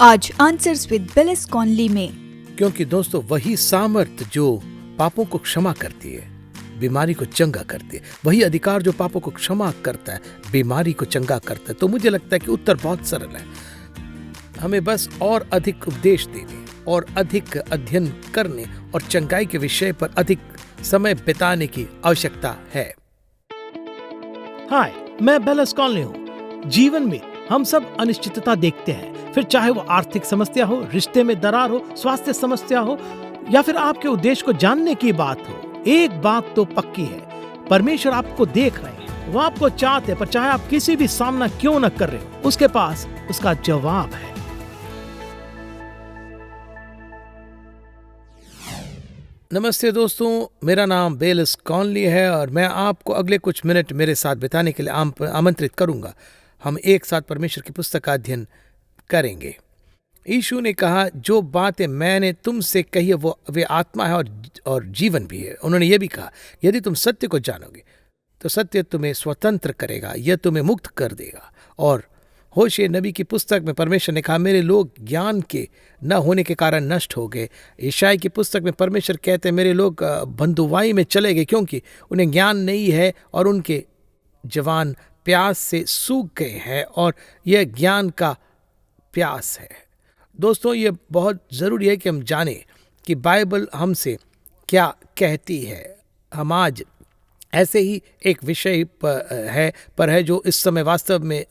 आज answers with बिलिस Conley में, क्योंकि दोस्तों वही सामर्थ जो पापों को क्षमा करती है, बीमारी को चंगा करती है, वही अधिकार जो पापों को क्षमा करता है, बीमारी को चंगा करता है। तो मुझे लगता है कि उत्तर बहुत सरल है। हमें बस और अधिक उपदेश देने और अधिक अध्ययन करने और चंगाई के विषय पर अधिक समय बिताने की आवश्यकता है। हाय, मैं बेलिस कॉनली हूँ। जीवन में हम सब अनिश्चितता देखते हैं, फिर चाहे वो आर्थिक समस्या हो, रिश्ते में दरार हो, स्वास्थ्य समस्या हो या फिर आपके उद्देश्य को जानने की बात हो। एक बात तो पक्की है, परमेश्वर आपको देख रहे हैं, वो आपको चाहते हैं, पर चाहे आप किसी भी सामना क्यों न कर रहे हो, उसके पास उसका जवाब है। नमस्ते दोस्तों, मेरा नाम बेलिस कॉनली है और मैं आपको अगले कुछ मिनट मेरे साथ बिताने के लिए आमंत्रित करूंगा। हम एक साथ परमेश्वर की पुस्तक का अध्ययन करेंगे। यीशु ने कहा, जो बातें मैंने तुमसे कही है वो वे आत्मा है और जीवन भी है। उन्होंने ये भी कहा, यदि तुम सत्य को जानोगे तो सत्य तुम्हें स्वतंत्र करेगा, यह तुम्हें मुक्त कर देगा। और होशे नबी की पुस्तक में परमेश्वर ने कहा, मेरे लोग ज्ञान के न होने के कारण नष्ट हो गए। यशायाह की पुस्तक में परमेश्वर कहते हैं, मेरे लोग बंधुआई में चले गए क्योंकि उन्हें ज्ञान नहीं है और उनके जवान प्यास से सूख गए हैं और यह ज्ञान का प्यास है। दोस्तों, ये बहुत ज़रूरी है कि हम जानें कि बाइबल हमसे क्या कहती है। हम आज ऐसे ही एक विषय पर है जो इस समय वास्तव में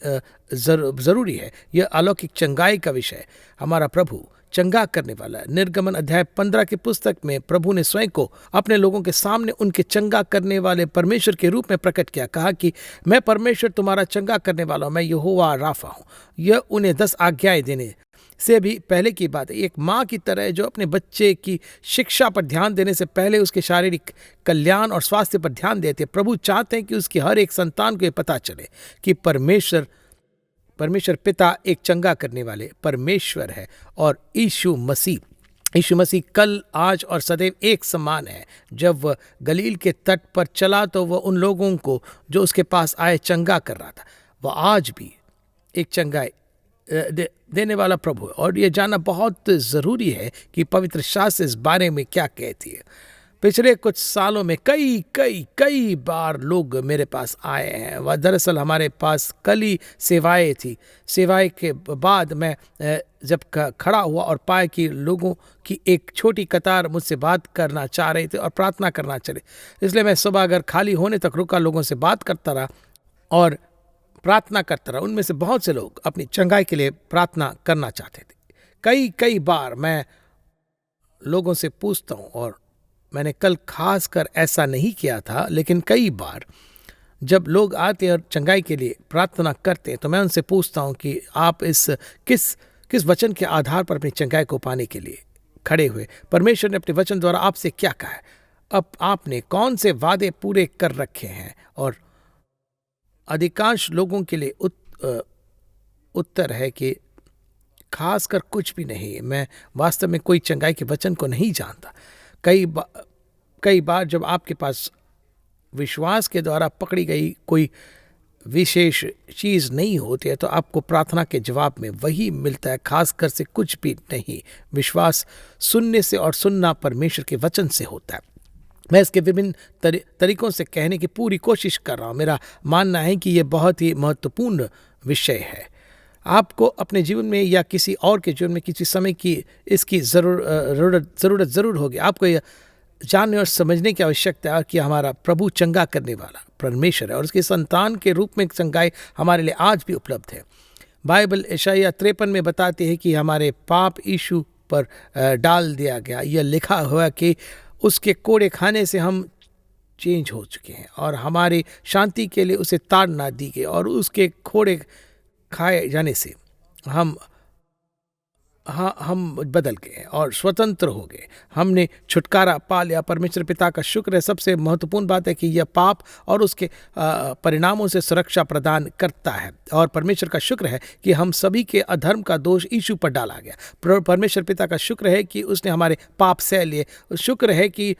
ज़रूरी है। यह अलौकिक चंगाई का विषय है। हमारा प्रभु चंगा करने वाला। निर्गमन अध्याय 15 की पुस्तक में प्रभु ने स्वयं को अपने लोगों के सामने उनके चंगा करने वाले परमेश्वर के रूप में प्रकट किया। कहा कि मैं परमेश्वर तुम्हारा चंगा करने वाला हूँ, मैं यहोवा राफा हूँ। यह उन्हें 10 आज्ञाएं देने से भी पहले की बात है। एक माँ की तरह जो अपने बच्चे की शिक्षा पर ध्यान देने से पहले उसके शारीरिक कल्याण और स्वास्थ्य पर ध्यान देते, प्रभु चाहते हैं कि उसकी हर एक संतान को ये पता चले कि परमेश्वर पिता एक चंगा करने वाले परमेश्वर है और यीशु मसीह कल, आज और सदैव एक समान है। जब वह गलील के तट पर चला तो वह उन लोगों को जो उसके पास आए चंगा कर रहा था। वह आज भी एक चंगाई देने वाला प्रभु है। और ये जानना बहुत ज़रूरी है कि पवित्र शास्त्र इस बारे में क्या कहती है। पिछले कुछ सालों में कई बार लोग मेरे पास आए हैं। वह दरअसल हमारे पास कल ही सेवाएं थी। सेवाएं के बाद मैं जब खड़ा हुआ और पाया कि लोगों की एक छोटी कतार मुझसे बात करना चाह रहे थे और प्रार्थना करना चले, इसलिए मैं सुबह अगर खाली होने तक रुका, लोगों से बात करता रहा और प्रार्थना करता रहा। उनमें से बहुत से लोग अपनी चंगाई के लिए प्रार्थना करना चाहते थे। कई बार मैं लोगों से पूछता हूँ, और मैंने कल खास कर ऐसा नहीं किया था, लेकिन कई बार जब लोग आते हैं और चंगाई के लिए प्रार्थना करते हैं तो मैं उनसे पूछता हूँ कि आप इस किस वचन के आधार पर अपनी चंगाई को पाने के लिए खड़े हुए। परमेश्वर ने अपने वचन द्वारा आपसे क्या कहा है, अब आपने कौन से वादे पूरे कर रखे हैं। और अधिकांश लोगों के लिए उत्तर है कि खासकर कुछ भी नहीं, मैं वास्तव में कोई चंगाई के वचन को नहीं जानता। कई बार जब आपके पास विश्वास के द्वारा पकड़ी गई कोई विशेष चीज़ नहीं होती है तो आपको प्रार्थना के जवाब में वही मिलता है, खासकर से कुछ भी नहीं। विश्वास सुनने से और सुनना परमेश्वर के वचन से होता है। मैं इसके विभिन्न तरीकों से कहने की पूरी कोशिश कर रहा हूँ। मेरा मानना है कि यह बहुत ही महत्वपूर्ण विषय है। आपको अपने जीवन में या किसी और के जीवन में किसी समय की इसकी ज़रूरत ज़रूर होगी। आपको यह जानने और समझने की आवश्यकता है कि हमारा प्रभु चंगा करने वाला परमेश्वर है और उसके संतान के रूप में चंगाई हमारे लिए आज भी उपलब्ध है। बाइबल यशायाह 53 में बताती है कि हमारे पाप यीशु पर डाल दिया गया। यह लिखा हुआ कि उसके कोड़े खाने से हम चेंज हो चुके हैं और हमारी शांति के लिए उसे ताड़ना दी गई और उसके कोड़े खाए जाने से हम बदल गए और स्वतंत्र हो गए। हमने छुटकारा पा लिया। परमेश्वर पिता का शुक्र है। सबसे महत्वपूर्ण बात है कि यह पाप और उसके परिणामों से सुरक्षा प्रदान करता है और परमेश्वर का शुक्र है कि हम सभी के अधर्म का दोष यीशु पर डाला गया। परमेश्वर पिता का शुक्र है कि उसने हमारे पाप सह लिए। शुक्र है कि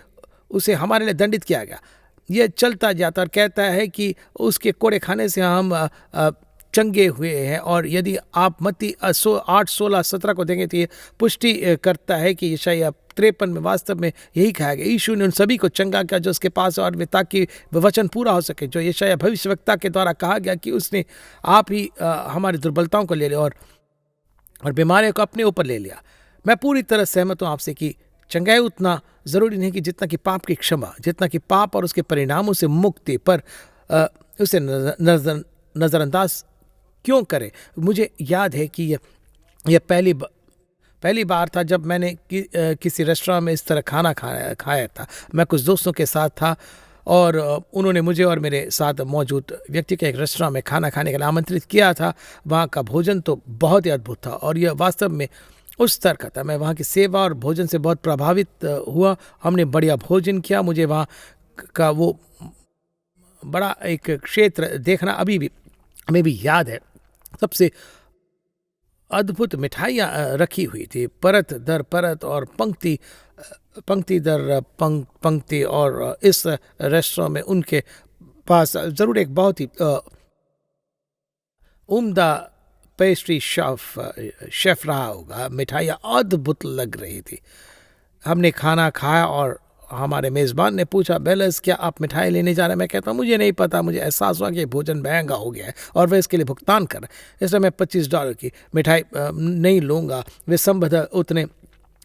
उसे हमारे लिए दंडित किया गया। यह चलता जाता और कहता है कि उसके कोड़े खाने से हम चंगे हुए हैं। और यदि आप मत्ती 8:16-17 को देखें तो ये पुष्टि करता है कि यशायाह 53 में वास्तव में यही कहा गया, यीशु ने उन सभी को चंगा किया जो उसके पास, और वे ताकि वचन पूरा हो सके जो यशायाह भविष्यवक्ता के द्वारा कहा गया कि उसने आप ही हमारी दुर्बलताओं को ले लिया और बीमारियों को अपने ऊपर ले लिया। मैं पूरी तरह सहमत हूँ आपसे कि चंगाई उतना ज़रूरी नहीं कि जितना कि पाप की क्षमा, जितना कि पाप और उसके परिणामों से मुक्ति, पर उसे नज़रअंदाज क्यों करें। मुझे याद है कि यह पहली बार था जब मैंने किसी रेस्टोरेंट में इस तरह खाना खाया था। मैं कुछ दोस्तों के साथ था और उन्होंने मुझे और मेरे साथ मौजूद व्यक्ति के एक रेस्टोरेंट में खाना खाने के लिए आमंत्रित किया था। वहाँ का भोजन तो बहुत ही अद्भुत था और यह वास्तव में उस स्तर का था। मैं वहाँ की सेवा और भोजन से बहुत प्रभावित हुआ। हमने बढ़िया भोजन किया। मुझे वहाँ का वो बड़ा एक क्षेत्र देखना अभी भी हमें भी याद है। सबसे अद्भुत मिठाइयाँ रखी हुई थी, परत दर परत और पंक्ति दर पंक्ति। और इस रेस्टोरेंट में उनके पास ज़रूर एक बहुत ही उम्दा पेस्ट्री शेफ रहा होगा। मिठाइयाँ अद्भुत लग रही थी। हमने खाना खाया और हमारे मेज़बान ने पूछा, बेलस क्या आप मिठाई लेने जा रहे हैं? मैं कहता हूँ मुझे नहीं पता। मुझे एहसास हुआ कि भोजन महंगा हो गया है और वह इसके लिए भुगतान कर रहे हैं, इसलिए मैं $25 की मिठाई नहीं लूँगा। वे संभवतः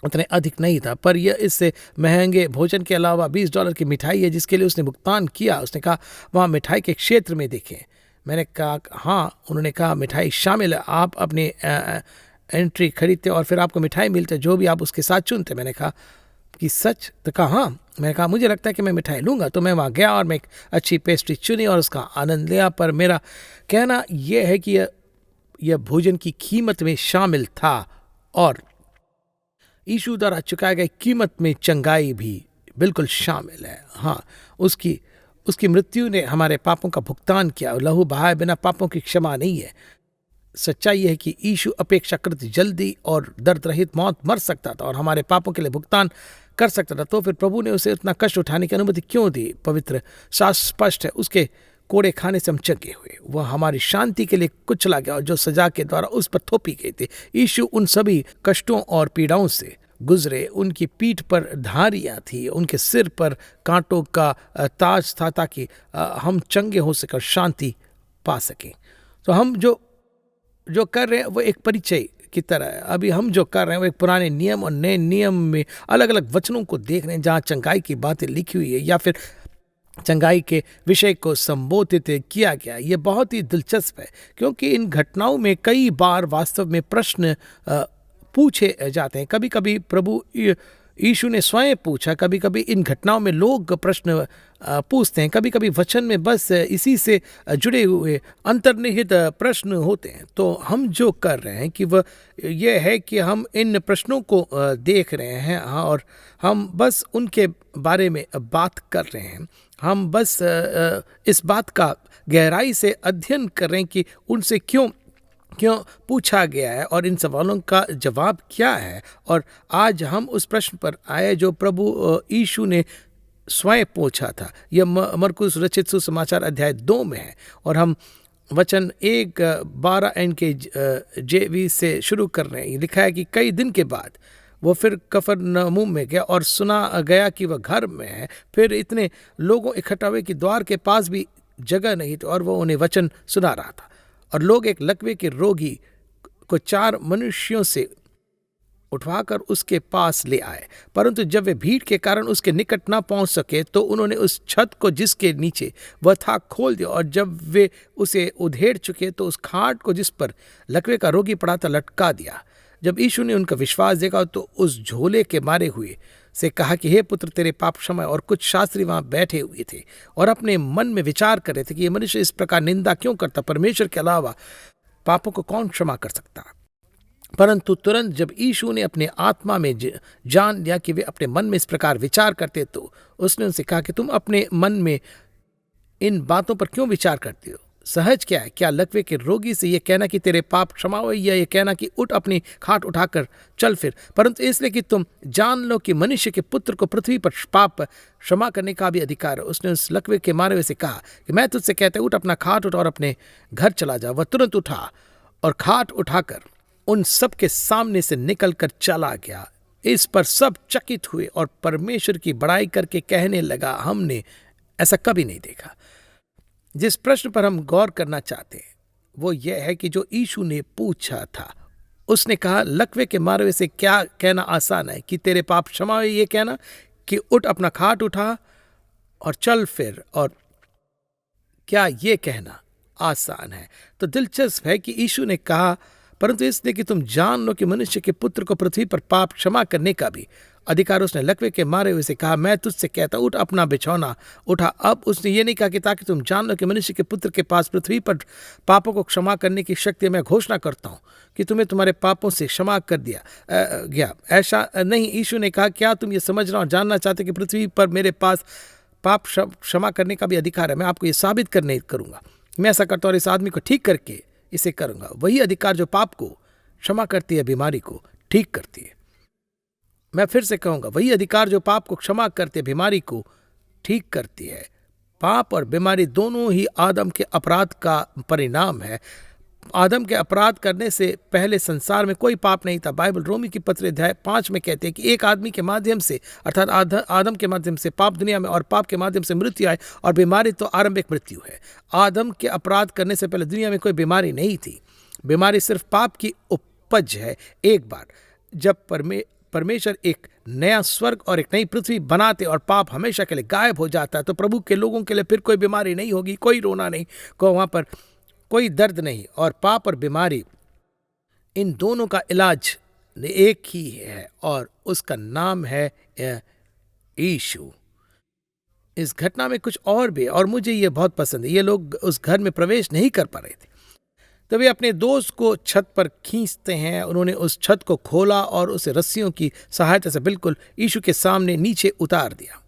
उतने अधिक नहीं था, पर यह इससे महंगे भोजन के अलावा $20 की मिठाई है जिसके लिए उसने भुगतान किया। उसने कहा वहाँ मिठाई के क्षेत्र में देखें। मैंने कहा हाँ। उन्होंने कहा मिठाई शामिल है, आप अपनी एंट्री खरीदते और फिर आपको मिठाई मिलती है जो भी आप उसके साथ चुनते। मैंने कहा कि सच? तो कहा हाँ। मैंने कहा मुझे लगता है कि मैं मिठाई लूँगा। तो मैं वहाँ गया और मैं एक अच्छी पेस्ट्री चुनी और उसका आनंद लिया। पर मेरा कहना यह है कि यह भोजन की कीमत में शामिल था और यीशु द्वारा चुकाई गई कीमत में चंगाई भी बिल्कुल शामिल है। हाँ, उसकी मृत्यु ने हमारे पापों का भुगतान किया। लहू बहाए बिना पापों की क्षमा नहीं है। सच्चाई यह है कि यीशु अपेक्षाकृत जल्दी और दर्द रहित मौत मर सकता था और हमारे पापों के लिए भुगतान कर सकता था। तो फिर प्रभु ने उसे उतना कष्ट उठाने की अनुमति क्यों दी? पवित्र शास्त्र स्पष्ट है, उसके कोड़े खाने से हम चंगे हुए। वह हमारी शांति के लिए कुचला गया और जो सजा के द्वारा उस पर थोपी गई थी। यीशु उन सभी कष्टों और पीड़ाओं से गुजरे। उनकी पीठ पर धारियां थी, उनके सिर पर कांटों का ताज था ताकि हम चंगे हो सकर शांति पा सकें। तो हम जो कर रहे हैं वो एक परिचय की तरह है। अभी हम जो कर रहे हैं वो एक पुराने नियम और नए नियम में अलग अलग वचनों को देख रहे हैं जहाँ चंगाई की बातें लिखी हुई है या फिर चंगाई के विषय को संबोधित किया गया। ये बहुत ही दिलचस्प है क्योंकि इन घटनाओं में कई बार वास्तव में प्रश्न पूछे जाते हैं। कभी कभी प्रभु यीशु ने स्वयं पूछा, कभी कभी इन घटनाओं में लोग प्रश्न पूछते हैं, कभी कभी वचन में बस इसी से जुड़े हुए अंतर्निहित प्रश्न होते हैं। तो हम जो कर रहे हैं कि वह यह है कि हम इन प्रश्नों को देख रहे हैं और हम बस उनके बारे में बात कर रहे हैं। हम बस इस बात का गहराई से अध्ययन कर रहे हैं कि उनसे क्यों पूछा गया है और इन सवालों का जवाब क्या है। और आज हम उस प्रश्न पर आए जो प्रभु यीशु ने स्वयं पूछा था। यह मरकुस रचित सुसमाचार अध्याय 2 में है और हम वचन 1:12 NKJV से शुरू कर रहे हैं। लिखा है कि कई दिन के बाद वो फिर कफरनहूम में गया और सुना गया कि वह घर में है। फिर इतने लोगों इकट्ठा हुए कि द्वार के पास भी जगह नहीं थी और वो उन्हें वचन सुना रहा था। और लोग एक लकवे के रोगी को 4 मनुष्यों से उठवाकर उसके पास ले आए, परंतु जब वे भीड़ के कारण उसके निकट ना पहुंच सके तो उन्होंने उस छत को जिसके नीचे वह था खोल दिया। और जब वे उसे उधेड़ चुके तो उस खाट को जिस पर लकवे का रोगी पड़ा था लटका दिया। जब यीशु ने उनका विश्वास देखा तो उस झोले के मारे हुए से कहा कि हे पुत्र, तेरे पाप क्षमा। और कुछ शास्त्री वहां बैठे हुए थे और अपने मन में विचार कर रहे थे कि ये मनुष्य इस प्रकार निंदा क्यों करता? परमेश्वर के अलावा पापों को कौन क्षमा कर सकता? परंतु तुरंत जब यीशु ने अपने आत्मा में जान लिया कि वे अपने मन में इस प्रकार विचार करते तो उसने उनसे कहा कि तुम अपने मन में इन बातों पर क्यों विचार करते हो? सहज क्या है? क्या लकवे के रोगी से ये कहना कि तेरे पाप क्षमा हुए, या ये कहना कि उठ अपनी खाट उठाकर चल फिर? परंतु इसलिए कि तुम जान लो कि मनुष्य के पुत्र को पृथ्वी पर पाप क्षमा करने का भी अधिकार है। उसने उस लकवे के मारे हुए से कहा कि मैं तुझसे कहता हूं, उठ अपना खाट उठा और अपने घर चला जा। वह तुरंत उठा और खाट उठाकर उन सब के सामने से निकलकर चला गया। इस पर सब चकित हुए और परमेश्वर की बड़ाई करके कहने लगा, हमने ऐसा कभी नहीं देखा। जिस प्रश्न पर हम गौर करना चाहते हैं वो यह है कि जो यीशु ने पूछा था, उसने कहा लकवे के मारे हुए से क्या कहना आसान है कि तेरे पाप क्षमा हुए, ये कहना कि उठ अपना खाट उठा और चल फिर, और क्या ये कहना आसान है? तो दिलचस्प है कि यीशु ने कहा परंतु इसलिए कि तुम जान लो कि मनुष्य के पुत्र को पृथ्वी पर पाप क्षमा करने का भी अधिकार। उसने लकवे के मारे हुए से कहा, मैं तुझसे कहता उठ अपना बिछौना उठा। अब उसने ये नहीं कहा कि ताकि तुम जान लो कि मनुष्य के पुत्र के पास पृथ्वी पर पापों को क्षमा करने की शक्ति। मैं घोषणा करता हूं कि तुम्हें तुम्हारे पापों से क्षमा कर दिया गया। ऐसा नहीं, यीशु ने कहा, क्या तुम ये समझना और जानना चाहते कि पृथ्वी पर मेरे पास पाप क्षमा करने का भी अधिकार है? मैं आपको ये साबित करने करूंगा। मैं ऐसा करता हूं और इस आदमी को ठीक करके इसे करूंगा। वही अधिकार जो पाप को क्षमा करती है, बीमारी को ठीक करती है। मैं फिर से कहूंगा, वही अधिकार जो पाप को क्षमा करती है, बीमारी को ठीक करती है। पाप और बीमारी दोनों ही आदम के अपराध का परिणाम है। आदम के अपराध करने से पहले संसार में कोई पाप नहीं था। बाइबल रोमी की पत्र अध्याय 5 में कहते हैं कि एक आदमी के माध्यम से अर्थात आदम के माध्यम से पाप दुनिया में और पाप के माध्यम से मृत्यु आए, और बीमारी तो आरंभिक मृत्यु है। आदम के अपराध करने से पहले दुनिया में कोई बीमारी नहीं थी। बीमारी सिर्फ पाप की उपज है। एक बार जब परमेश्वर एक नया स्वर्ग और एक नई पृथ्वी बनाते और पाप हमेशा के लिए गायब हो जाता है, तो प्रभु के लोगों के लिए फिर कोई बीमारी नहीं होगी, कोई रोना नहीं, वहां पर कोई दर्द नहीं। और पाप और बीमारी, इन दोनों का इलाज एक ही है और उसका नाम है यीशु। इस घटना में कुछ और भी, और मुझे ये बहुत पसंद है। ये लोग उस घर में प्रवेश नहीं कर पा रहे थे, तो वे अपने दोस्त को छत पर खींचते हैं। उन्होंने उस छत को खोला और उसे रस्सियों की सहायता से बिल्कुल यीशु के सामने नीचे उतार दिया,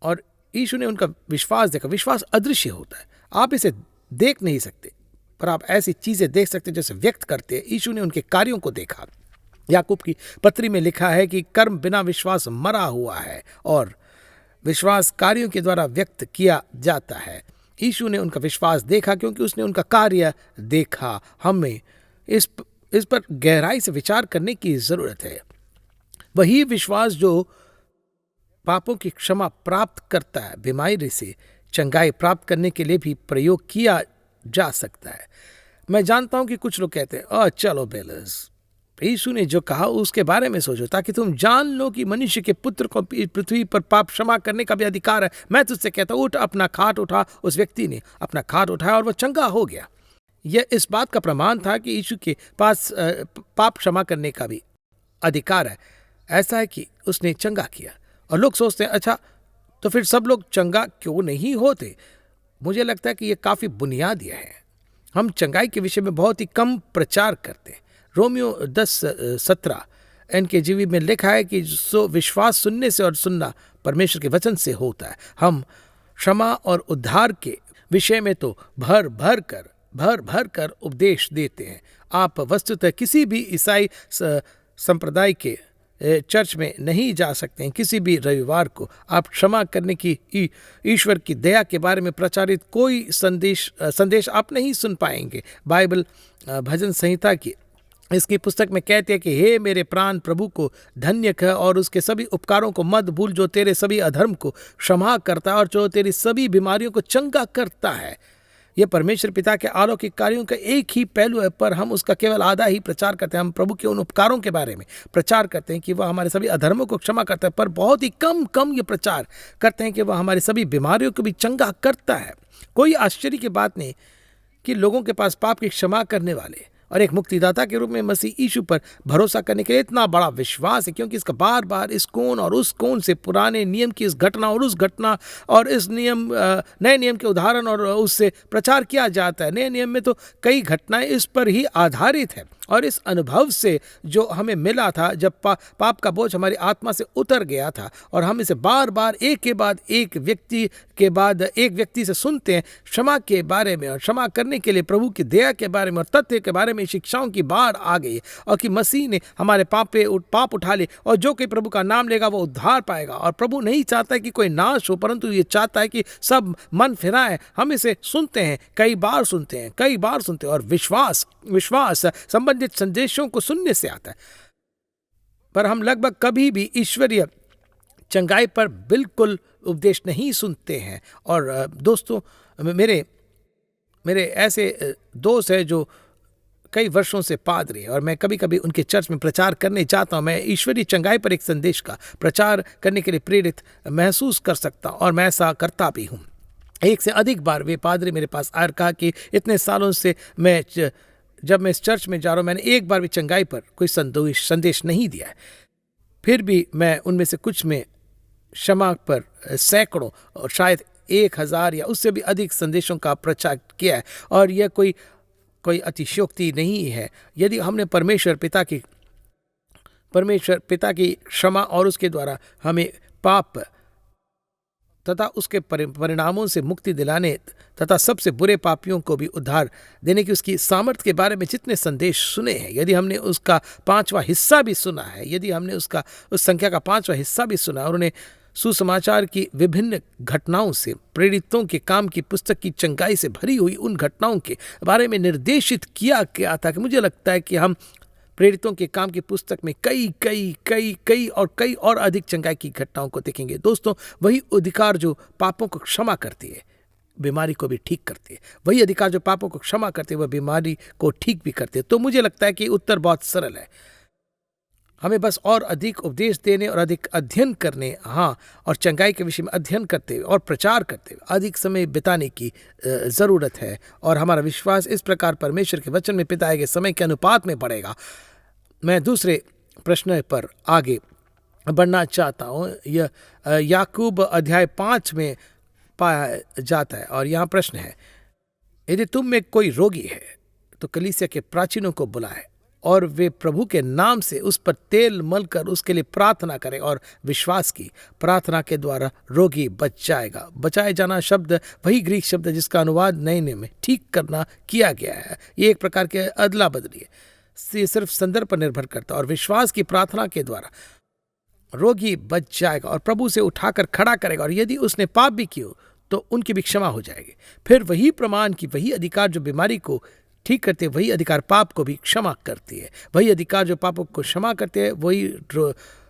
और यीशु ने उनका विश्वास देखा। विश्वास अदृश्य होता है, आप इसे देख नहीं सकते, पर आप ऐसी चीजें देख सकते जैसे व्यक्त करते हैं। यीशु ने उनके कार्यों को देखा। याकूब की पत्री में लिखा है कि कर्म बिना विश्वास मरा हुआ है और विश्वास कार्यों के द्वारा व्यक्त किया जाता है। यीशु ने उनका विश्वास देखा क्योंकि उसने उनका कार्य देखा। हमें इस पर गहराई से विचार करने की जरूरत है। वही विश्वास जो पापों की क्षमा प्राप्त करता है, बीमारी से चंगाई प्राप्त करने के लिए भी प्रयोग किया जा सकता है। मैं जानता हूं कि कुछ लोग कहते हैं, चलो बेलस, यीशु ने जो कहा उसके बारे में सोचो, ताकि तुम जान लो कि मनुष्य के पुत्र को पृथ्वी पर पाप क्षमा करने का भी अधिकार है। मैं तुझसे कहता हूं, उठ अपना खाट उठा। उस व्यक्ति ने अपना खाट उठाया और वह चंगा हो गया। यह इस बात का प्रमाण था कि यीशु के पास पाप क्षमा करने का भी अधिकार है। ऐसा है कि उसने चंगा किया। और लोग सोचते हैं, अच्छा तो फिर सब लोग चंगा क्यों नहीं होते? मुझे लगता है कि यह काफी बुनियादी है। हम चंगाई के विषय में बहुत ही कम प्रचार करते हैं। रोमियो 10:17 NKJV में लिखा है कि सो विश्वास सुनने से और सुनना परमेश्वर के वचन से होता है। हम क्षमा और उद्धार के विषय में तो भर भर कर उपदेश देते हैं। आप वस्तुतः किसी भी ईसाई संप्रदाय के चर्च में नहीं जा सकते हैं। किसी भी रविवार को आप क्षमा करने की ईश्वर की दया के बारे में प्रचारित कोई संदेश आप नहीं सुन पाएंगे। बाइबल भजन संहिता की इसकी पुस्तक में कहते हैं कि हे मेरे प्राण प्रभु को धन्य कह और उसके सभी उपकारों को मत भूल, जो तेरे सभी अधर्म को क्षमा करता है और जो तेरी सभी बीमारियों को चंगा करता है। यह परमेश्वर पिता के अलौकिक कार्यों का एक ही पहलू है, पर हम उसका केवल आधा ही प्रचार करते हैं। हम प्रभु के उन उपकारों के बारे में प्रचार करते हैं कि वह हमारे सभी अधर्मों को क्षमा करता है, पर बहुत ही कम ये प्रचार करते हैं कि वह हमारी सभी बीमारियों को भी चंगा करता है। कोई आश्चर्य की बात नहीं कि लोगों के पास पाप की क्षमा करने वाले और एक मुक्तिदाता के रूप में मसीह यीशु पर भरोसा करने के लिए इतना बड़ा विश्वास है, क्योंकि इसका बार बार इस कोण और उस कोण से पुराने नियम की इस घटना और उस घटना और इस नए नियम के उदाहरण और उससे प्रचार किया जाता है। नए नियम में तो कई घटनाएं इस पर ही आधारित है। और इस अनुभव से जो हमें मिला था, जब पाप का बोझ हमारी आत्मा से उतर गया था और हम इसे बार बार एक के बाद एक व्यक्ति से सुनते हैं क्षमा के बारे में और क्षमा करने के लिए प्रभु की दया के बारे में और तथ्य के बारे में, शिक्षाओं की बाढ़ आ गई और कि मसीह ने हमारे पाप उठा लिए और जो कोई प्रभु का नाम लेगा वो उद्धार पाएगा। और प्रभु नहीं चाहता कि कोई नाश हो, परंतु ये चाहता है कि सब मन फिराएं। हम इसे सुनते हैं, कई बार सुनते हैं और विश्वास संबंधित संदेशों को सुनने से आता है, पर हम लगभग कभी भी ईश्वरीय चंगाई पर बिल्कुल उपदेश नहीं सुनते हैं। और दोस्तों, मेरे ऐसे दोस्त हैं जो कई वर्षों से पादरी है और मैं कभी कभी उनके चर्च में प्रचार करने जाता हूँ। मैं ईश्वरीय चंगाई पर एक संदेश का प्रचार करने के लिए प्रेरित महसूस कर सकता हूँ और मैं ऐसा करता भी हूँ। एक से अधिक बार वे पादरी मेरे पास आकर कहा कि इतने सालों से जब मैं इस चर्च में जा रहा हूँ, मैंने एक बार भी चंगाई पर कोई संदेश नहीं दिया है। फिर भी मैं उनमें से कुछ में क्षमा पर सैकड़ों और शायद 1000 या उससे भी अधिक संदेशों का प्रचार किया है। और यह कोई अतिशयोक्ति नहीं है। यदि हमने परमेश्वर पिता की क्षमा और उसके द्वारा हमें पाप तथा उसके परिणामों से मुक्ति दिलाने तथा सबसे बुरे पापियों को भी उद्धार देने की उसकी सामर्थ्य के बारे में जितने संदेश सुने हैं, यदि हमने उसका 5वां हिस्सा भी सुना है, यदि हमने उस संख्या का 5वां हिस्सा भी सुना और उन्हें सुसमाचार की विभिन्न घटनाओं से, प्रेरितों के काम की पुस्तक की चंगाई से भरी हुई उन घटनाओं के बारे में निर्देशित किया गया था कि मुझे लगता है कि हम प्रेरितों के काम की पुस्तक में कई और अधिक चंगाई की घटनाओं को देखेंगे। दोस्तों, वही अधिकार जो पापों को क्षमा करती है, बीमारी को भी ठीक करती है, वही अधिकार जो पापों को क्षमा करती है, वह बीमारी को ठीक भी करती है। तो मुझे लगता है कि उत्तर बहुत सरल है। हमें बस और अधिक उपदेश देने और अधिक अध्ययन करने, और चंगाई के विषय में अध्ययन करते हुए और प्रचार करते हुए अधिक समय बिताने की ज़रूरत है। और हमारा विश्वास इस प्रकार परमेश्वर के वचन में बिताए गए समय के अनुपात में बढ़ेगा। मैं दूसरे प्रश्न पर आगे बढ़ना चाहता हूँ। यह याकूब अध्याय 5 में पाया जाता है और यहाँ प्रश्न है, यदि तुम में कोई रोगी है तो कलीसिया के प्राचीनों को बुलाए और वे प्रभु के नाम से उस पर तेल मलकर उसके लिए प्रार्थना करें और विश्वास की प्रार्थना के द्वारा रोगी बच जाएगा। बचाए जाना शब्द वही ग्रीक शब्द है जिसका अनुवाद नए में ठीक करना किया गया है। ये एक प्रकार के अदला बदली है, ये सिर्फ संदर्भ पर निर्भर करता है। और विश्वास की प्रार्थना के द्वारा रोगी बच जाएगा और प्रभु से उठाकर खड़ा करेगा, और यदि उसने पाप भी किया तो उनकी भी क्षमा हो जाएगी। फिर वही प्रमाण की वही अधिकार जो बीमारी को ठीक करते हैं, वही अधिकार पाप को भी क्षमा करती है। वही अधिकार जो पापों को क्षमा करते हैं, वही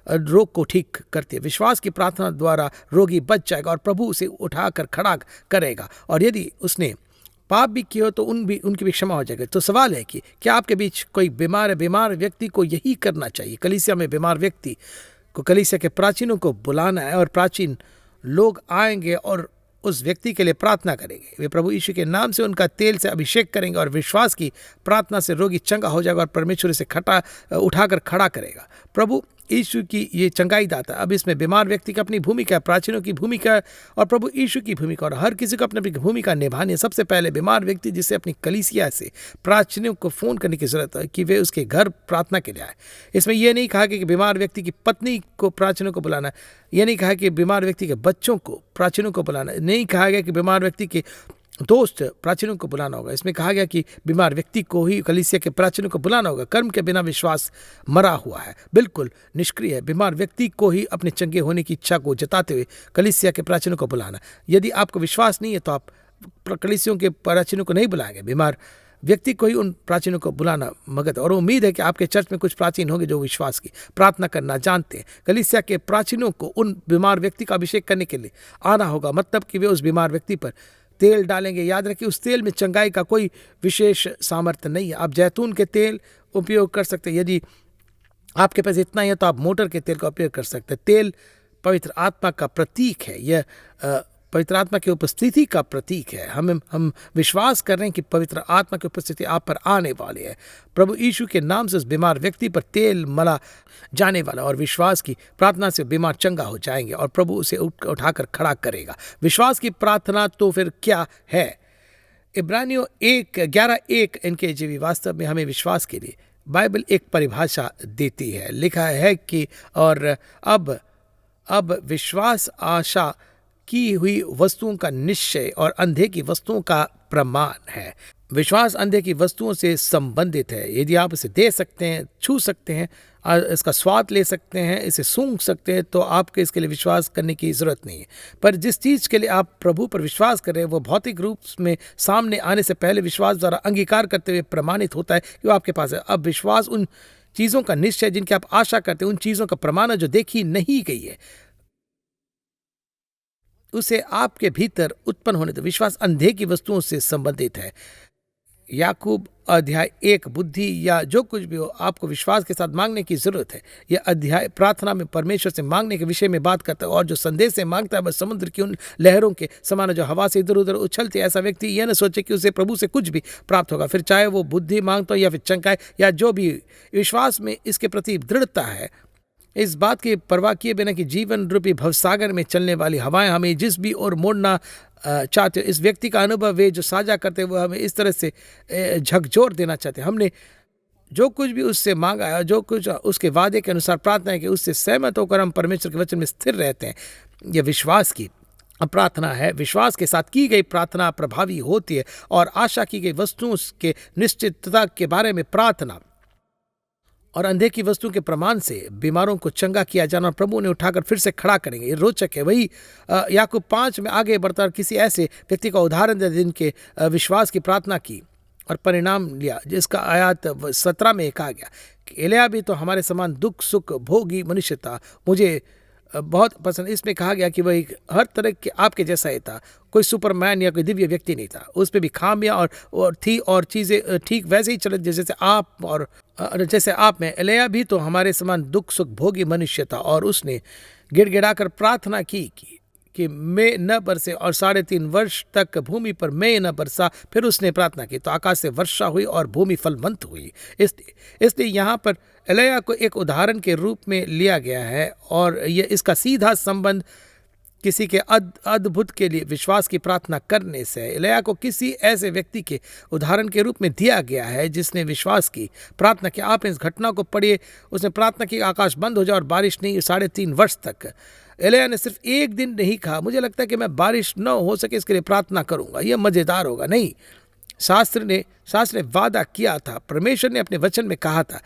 रोग को ठीक करती है। विश्वास की प्रार्थना द्वारा रोगी बच जाएगा और प्रभु उसे उठाकर खड़ा करेगा, और यदि उसने पाप भी किए हो तो उनकी भी क्षमा हो जाएगी। तो सवाल है कि क्या आपके बीच कोई बीमार व्यक्ति को यही करना चाहिए? कलीसिया में बीमार व्यक्ति को कलीसिया के प्राचीनों को बुलाना है और प्राचीन लोग आएंगे और उस व्यक्ति के लिए प्रार्थना करेंगे। वे प्रभु यीशु के नाम से उनका तेल से अभिषेक करेंगे और विश्वास की प्रार्थना से रोगी चंगा हो जाएगा और परमेश्वर से उठाकर खड़ा करेगा। प्रभु यीशु की ये चंगाई दाता। अब इसमें बीमार व्यक्ति की अपनी भूमिका, प्राचीनों की भूमिका और प्रभु यीशु की भूमिका, और हर किसी को अपनी भूमिका निभानी है। सबसे पहले बीमार व्यक्ति जिसे अपनी कलीसिया से प्राचीनों को फोन करने की जरूरत है कि वे उसके घर प्रार्थना के लिए आए। इसमें यह नहीं कहा कि बीमार व्यक्ति की पत्नी को प्राचीनों को बुलाना है, यह नहीं कहा कि बीमार व्यक्ति के बच्चों को प्राचीनों को बुलाना है, नहीं कहा गया कि बीमार व्यक्ति के दोस्त प्राचीनों को बुलाना होगा। इसमें कहा गया कि बीमार व्यक्ति को ही कलीसिया के प्राचीनों को बुलाना होगा। कर्म के बिना विश्वास मरा हुआ है, बिल्कुल निष्क्रिय है। बीमार व्यक्ति को ही अपने चंगे होने की इच्छा को जताते हुए कलीसिया के प्राचीनों को बुलाना। यदि आपको विश्वास नहीं है तो आप कलीसियों के प्राचीनों को नहीं बुलाएंगे, बीमार व्यक्ति को ही उन प्राचीनों को बुलाना मगध। और उम्मीद है कि आपके चर्च में कुछ प्राचीन होंगे जो विश्वास की प्रार्थना करना जानते हैं। कलीसिया के प्राचीनों को उन बीमार व्यक्ति का अभिषेक करने के लिए आना होगा, मतलब कि वे उस बीमार व्यक्ति पर तेल डालेंगे। याद रखिए, उस तेल में चंगाई का कोई विशेष सामर्थ्य नहीं है। आप जैतून के तेल उपयोग कर सकते हैं, यदि आपके पास इतना ही है तो आप मोटर के तेल का उपयोग कर सकते हैं। तेल पवित्र आत्मा का प्रतीक है, यह पवित्र आत्मा की उपस्थिति का प्रतीक है। हम विश्वास कर रहे हैं कि पवित्र आत्मा की उपस्थिति आप पर आने वाली है। प्रभु यीशु के नाम से उस बीमार व्यक्ति पर तेल मला जाने वाला, और विश्वास की प्रार्थना से बीमार चंगा हो जाएंगे और प्रभु उसे उठाकर खड़ा करेगा। विश्वास की प्रार्थना तो फिर क्या है? इब्रानियों 11:1 NKJV वास्तव में हमें विश्वास के लिए बाइबल एक परिभाषा देती है, लिखा है कि और अब विश्वास आशा की हुई वस्तुओं का निश्चय और अंधे की वस्तुओं का प्रमाण है। विश्वास अंधे की वस्तुओं से संबंधित है। यदि आप इसे दे सकते हैं, छू सकते हैं, इसका स्वाद ले सकते हैं, इसे सूंघ सकते हैं, तो आपको इसके लिए विश्वास करने की ज़रूरत नहीं है। पर जिस चीज़ के लिए आप प्रभु पर विश्वास कर रहे हैं वो भौतिक रूप में सामने आने से पहले विश्वास द्वारा अंगीकार करते हुए प्रमाणित होता है कि वो आपके पास है। अब विश्वास उन चीज़ों का निश्चय जिनकी आप आशा करते हैं, उन चीज़ों का प्रमाण है जो देखी नहीं गई है, उसे आपके भीतर उत्पन्न होने दो। विश्वास अंधे की वस्तुओं से संबंधित है। याकूब अध्याय 1 बुद्धि या जो कुछ भी हो आपको विश्वास के साथ मांगने की जरूरत है। यह अध्याय प्रार्थना में परमेश्वर से मांगने के विषय में बात करता है, और जो संदेश से मांगता है वह समुद्र की उन लहरों के समान जो हवा से इधर उधर उछलते। ऐसा व्यक्ति यह न सोचे कि उसे प्रभु से कुछ भी प्राप्त होगा, फिर चाहे वो बुद्धि मांगता हो या फिर चंकाए या जो भी। विश्वास में इसके प्रति दृढ़ता है, इस बात की परवाह किए बिना कि जीवन रूपी भवसागर में चलने वाली हवाएं हमें जिस भी ओर मोड़ना चाहते हो। इस व्यक्ति का अनुभव वे जो साझा करते हुए हमें इस तरह से झकझोर देना चाहते हैं। हमने जो कुछ भी उससे मांगा है, जो कुछ उसके वादे के अनुसार प्रार्थना है कि उससे सहमत होकर हम परमेश्वर के वचन में स्थिर रहते हैं। यह विश्वास की प्रार्थना है। विश्वास के साथ की गई प्रार्थना प्रभावी होती है, और आशा की गई वस्तुओं के निश्चितता के बारे में प्रार्थना और अंधे की वस्तु के प्रमाण से बीमारों को चंगा किया जाना और प्रभु ने उठाकर फिर से खड़ा करेंगे। ये रोचक है। वही याकूब 5 में आगे बढ़ता किसी ऐसे व्यक्ति का उदाहरण दे जिनके विश्वास की प्रार्थना की और परिणाम लिया, जिसका आयत 17 में कहा गया कि एलिया भी तो हमारे समान दुख सुख भोगी मनुष्य था। मुझे बहुत पसंद इसमें कहा गया कि वह हर तरह के आपके जैसा ही था, कोई सुपरमैन या कोई दिव्य व्यक्ति नहीं था। उस पर भी खामियां और थी, और चीज़ें ठीक वैसे ही चले जैसे आप और जैसे आप में। एलिया भी तो हमारे समान दुख सुख भोगी मनुष्य था, और उसने गिड़गिड़ाकर प्रार्थना की कि मैं न बरसे, और 3.5 वर्ष तक भूमि पर मैं न बरसा। फिर उसने प्रार्थना की तो आकाश से वर्षा हुई और भूमि फलवंत हुई। इसलिए यहाँ पर एलिया को एक उदाहरण के रूप में लिया गया है, और यह इसका सीधा संबंध किसी के अद्भुत के लिए विश्वास की प्रार्थना करने से। एलिया को किसी ऐसे व्यक्ति के उदाहरण के रूप में दिया गया है जिसने विश्वास की प्रार्थना की। आप इस घटना को पढ़िए। उसने प्रार्थना की आकाश बंद हो जाए और बारिश नहीं, 3.5 वर्ष तक। एलिया ने सिर्फ एक दिन नहीं कहा मुझे लगता है कि मैं बारिश न हो सके इसके लिए प्रार्थना करूंगा, यह मजेदार होगा। नहीं, शास्त्र ने वादा किया था, परमेश्वर ने अपने वचन में कहा था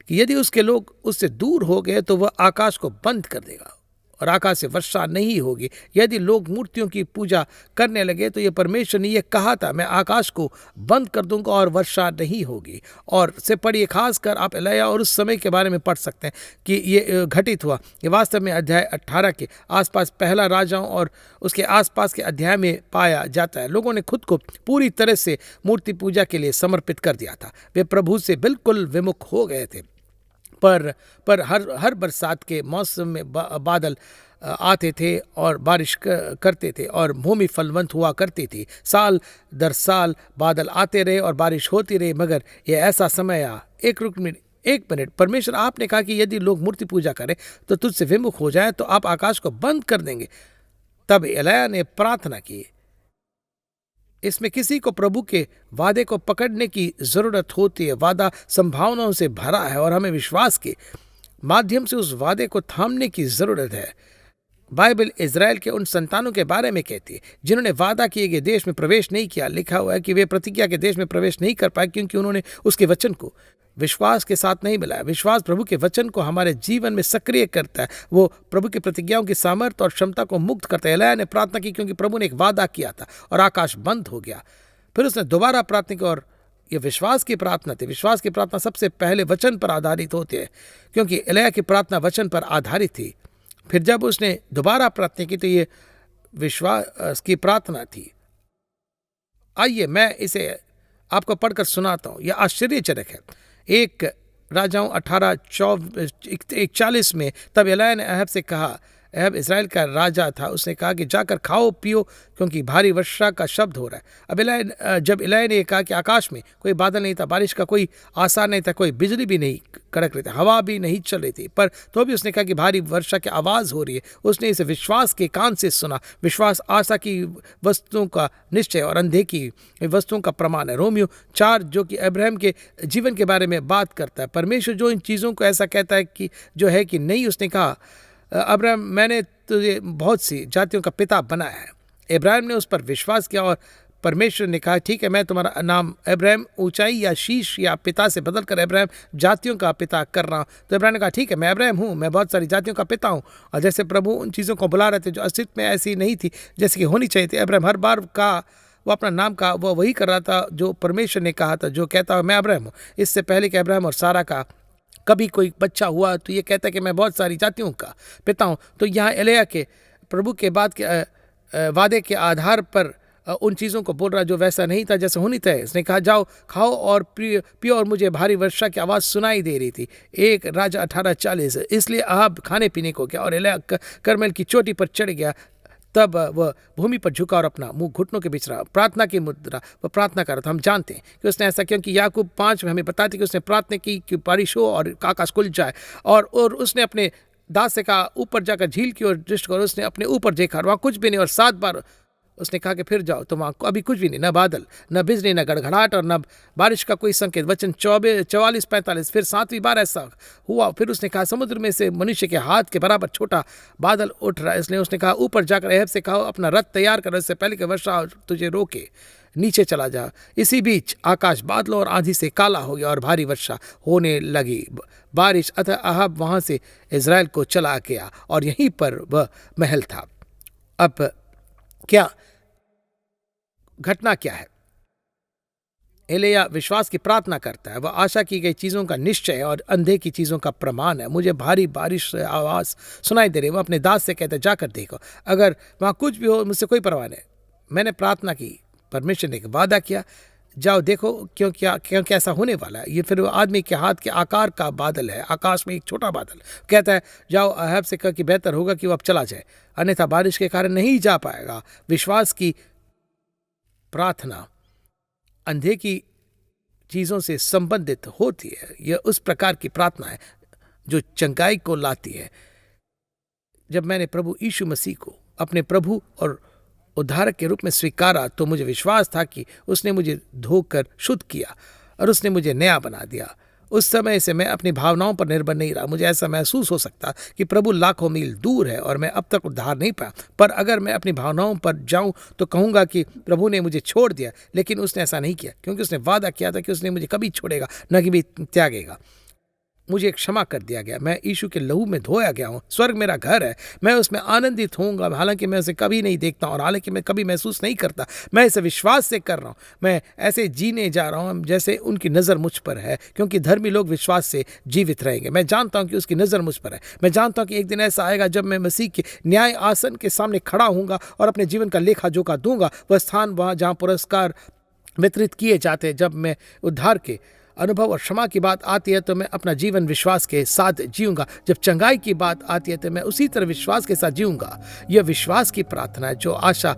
कि यदि उसके लोग उससे दूर हो गए तो वह आकाश को बंद कर देगा और आकाश से वर्षा नहीं होगी। यदि लोग मूर्तियों की पूजा करने लगे तो यह परमेश्वर ने यह कहा था, मैं आकाश को बंद कर दूंगा और वर्षा नहीं होगी। और से पढ़िए, खासकर आप एलिया और उस समय के बारे में पढ़ सकते हैं कि ये घटित हुआ। ये वास्तव में अध्याय 18 के आसपास पहला राजाओं और उसके आसपास के अध्याय में पाया जाता है। लोगों ने खुद को पूरी तरह से मूर्ति पूजा के लिए समर्पित कर दिया था। वे प्रभु से बिल्कुल विमुख हो गए थे। पर हर बरसात के मौसम में बादल आते थे और बारिश करते थे और भूमि फलवंत हुआ करती थी। साल दर साल बादल आते रहे और बारिश होती रही, मगर यह ऐसा समय आया। एक मिनट, परमेश्वर आपने कहा कि यदि लोग मूर्ति पूजा करें तो तुझसे विमुख हो जाए तो आप आकाश को बंद कर देंगे। तब एलिया ने प्रार्थना की। इसमें किसी को प्रभु के वादे को पकड़ने की जरूरत होती है। वादा संभावनाओं से भरा है और हमें विश्वास के माध्यम से उस वादे को थामने की जरूरत है। बाइबल इजराइल के उन संतानों के बारे में कहती है जिन्होंने वादा किए गए देश में प्रवेश नहीं किया। लिखा हुआ है कि वे प्रतिज्ञा के देश में प्रवेश नहीं कर पाए क्योंकि उन्होंने उसके वचन को विश्वास के साथ नहीं मिलाया। विश्वास प्रभु के वचन को हमारे जीवन में सक्रिय करता है। वो प्रभु की प्रतिज्ञाओं की सामर्थ्य और क्षमता को मुक्त करता है। एलिया ने प्रार्थना की क्योंकि प्रभु ने एक वादा किया था और आकाश बंद हो गया। फिर उसने दोबारा प्रार्थना की और यह विश्वास की प्रार्थना थी। विश्वास की प्रार्थना सबसे पहले वचन पर आधारित होती है क्योंकि एलिया की प्रार्थना वचन पर आधारित थी। फिर जब उसने दोबारा प्रार्थना की तो ये विश्वास की प्रार्थना थी। आइए मैं इसे आपको पढ़कर सुनाता हूँ। यह आश्चर्यजनक है। 1 राजाओं 18:41 में तब एलिया ने अहब से कहा, अहब इज़राइल का राजा था, उसने कहा कि जाकर खाओ पियो क्योंकि भारी वर्षा का शब्द हो रहा है। अब जब एलिय्याह ने कहा कि आकाश में कोई बादल नहीं था, बारिश का कोई आसार नहीं था, कोई बिजली भी नहीं कड़क रही थी, हवा भी नहीं चल रही थी, पर तो भी उसने कहा कि भारी वर्षा की आवाज़ हो रही है। उसने इसे विश्वास के कान से सुना। विश्वास आशा की वस्तुओं का निश्चय और अंधे की वस्तुओं का प्रमाण है। रोमियो 4 जो कि अब्राहम के जीवन के बारे में बात करता है। परमेश्वर जो इन चीज़ों को ऐसा कहता है कि जो है कि नहीं, उसने कहा अब्राहम मैंने तुझे बहुत सी जातियों का पिता बनाया है। इब्राहिम ने उस पर विश्वास किया और परमेश्वर ने कहा ठीक है, मैं तुम्हारा नाम अब्राहम ऊंचाई या शीश या पिता से बदल कर अब्राहम जातियों का पिता कर रहा हूँ। तो इब्राहिम ने कहा ठीक है, मैं अब्राहम हूँ, मैं बहुत सारी जातियों का पिता हूँ। और जैसे प्रभु उन चीज़ों को बुला रहे थे जो अस्तित्व में ऐसी नहीं थी जैसे कि होनी चाहिए थी, अब्राहम हर बार का वो अपना नाम का वो वही कर रहा था जो परमेश्वर ने कहा था, जो कहता है मैं अब्राहम हूँ। इससे पहले कि अब्राहम और सारा का कभी कोई बच्चा हुआ तो ये कहता है कि मैं बहुत सारी जातियों का पिता हूँ। तो यहाँ एलिय्याह के प्रभु के बाद के वादे के आधार पर उन चीज़ों को बोल रहा जो वैसा नहीं था जैसे होनी था। इसने कहा जाओ खाओ और पियो, और मुझे भारी वर्षा की आवाज़ सुनाई दे रही थी। 1 राजा 18:40। इसलिए अहाब खाने पीने को गया और एलिय्याह करमेल की चोटी पर चढ़ गया। तब वह भूमि पर झुका और अपना मुंह घुटनों के बीच रहा, प्रार्थना की मुद्रा वह प्रार्थना कर रहा था। हम जानते हैं कि उसने ऐसा क्योंकि याकूब 5 में हमें बताती कि उसने प्रार्थना की कि बारिश हो और आकाश खुल जाए। और उसने अपने दास से कहा ऊपर जाकर झील की ओर दृष्टि करो। उसने अपने ऊपर देखा, वहाँ कुछ भी नहीं, और 7 बार उसने कहा कि फिर जाओ, तो वहाँ अभी कुछ भी नहीं, न बादल, न बिजली, न गड़गड़ाहट और न बारिश का कोई संकेत। वचन 44-45। फिर 7वीं बार ऐसा हुआ। फिर उसने कहा समुद्र में से मनुष्य के हाथ के बराबर छोटा बादल उठ रहा है। इसलिए उसने कहा ऊपर जाकर अहब से कहो अपना रथ तैयार करो, इससे पहले कि वर्षा तुझे रोके, नीचे चला जा। इसी बीच आकाश बादलों और आंधी से काला हो गया और भारी वर्षा होने लगी, बारिश। अतः अहाब वहाँ से इज़राइल को चला गया और यहीं पर वह महल था। अब क्या घटना क्या है? एलिय्याह विश्वास की प्रार्थना करता है। वह आशा की गई चीज़ों का निश्चय और अंधे की चीज़ों का प्रमाण है। मुझे भारी बारिश से आवाज़ सुनाई दे रही। वह अपने दास से कहता है जाकर देखो, अगर वहाँ कुछ भी हो मुझसे कोई परवाह नहीं। मैंने प्रार्थना की, परमेश्वर ने वादा किया जाओ देखो क्योंकि ऐसा होने वाला है। ये फिर आदमी के हाथ के आकार का बादल है, आकाश में एक छोटा बादल। कहता है जाओ अहब से कह कि बेहतर होगा कि वो अब चला जाए, अन्यथा बारिश के कारण नहीं जा पाएगा। विश्वास की प्रार्थना अंधे की चीज़ों से संबंधित होती है। यह उस प्रकार की प्रार्थना है जो चंगाई को लाती है। जब मैंने प्रभु यीशु मसीह को अपने प्रभु और उद्धारक के रूप में स्वीकारा तो मुझे विश्वास था कि उसने मुझे धोकर शुद्ध किया और उसने मुझे नया बना दिया। उस समय से मैं अपनी भावनाओं पर निर्भर नहीं रहा। मुझे ऐसा महसूस हो सकता कि प्रभु लाखों मील दूर है और मैं अब तक उद्धार नहीं पाया, पर अगर मैं अपनी भावनाओं पर जाऊं तो कहूंगा कि प्रभु ने मुझे छोड़ दिया, लेकिन उसने ऐसा नहीं किया क्योंकि उसने वादा किया था कि उसने मुझे कभी छोड़ेगा न कभी त्यागेगा। मुझे क्षमा कर दिया गया, मैं यीशु के लहू में धोया गया हूँ। स्वर्ग मेरा घर है, मैं उसमें आनंदित होऊंगा। हालांकि मैं उसे कभी नहीं देखता और हालांकि मैं कभी महसूस नहीं करता, मैं इसे विश्वास से कर रहा हूँ। मैं ऐसे जीने जा रहा हूँ जैसे उनकी नज़र मुझ पर है, क्योंकि धर्मी लोग विश्वास से जीवित रहेंगे। मैं जानता हूँ कि उसकी नज़र मुझ पर है। मैं जानता हूँ कि एक दिन ऐसा आएगा जब मैं मसीह के न्याय आसन के सामने खड़ा हूँगा और अपने जीवन का लेखा जोखा दूंगा। वह स्थान वहाँ जहाँ पुरस्कार वितरित किए जाते हैं। जब मैं उद्धार के अनुभव और क्षमा की बात आती है तो मैं अपना जीवन विश्वास के साथ जीऊंगा। जब चंगाई की बात आती है तो मैं उसी तरह विश्वास के साथ जीऊंगा। यह विश्वास की प्रार्थना है जो आशा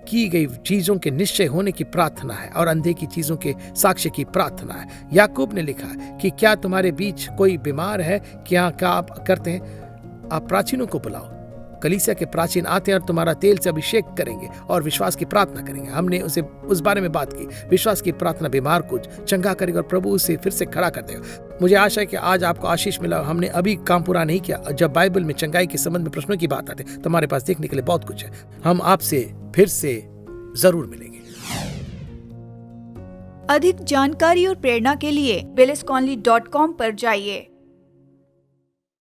की गई चीज़ों के निश्चय होने की प्रार्थना है और अंधे की चीज़ों के साक्ष्य की प्रार्थना है। याकूब ने लिखा कि क्या तुम्हारे बीच कोई बीमार है? क्या आप करते हैं? आप प्राचीनों को बुलाओ, कलीसिया के प्राचीन आते हैं और तुम्हारा तेल से अभिषेक करेंगे और विश्वास की प्रार्थना करेंगे। हमने उसे उस बारे में बात की। विश्वास की प्रार्थना बीमार को चंगा करेगा और प्रभु उसे फिर से खड़ा कर देगा। मुझे आशा है कि आज आपको आशीष मिला। हमने अभी काम पूरा नहीं किया। जब बाइबल में चंगाई के संबंध में प्रश्नों की बात आती है तो हमारे पास देखने के लिए बहुत कुछ है। हम आपसे फिर से जरूर मिलेंगे। अधिक जानकारी और प्रेरणा के लिए bellisconley.com पर जाइए।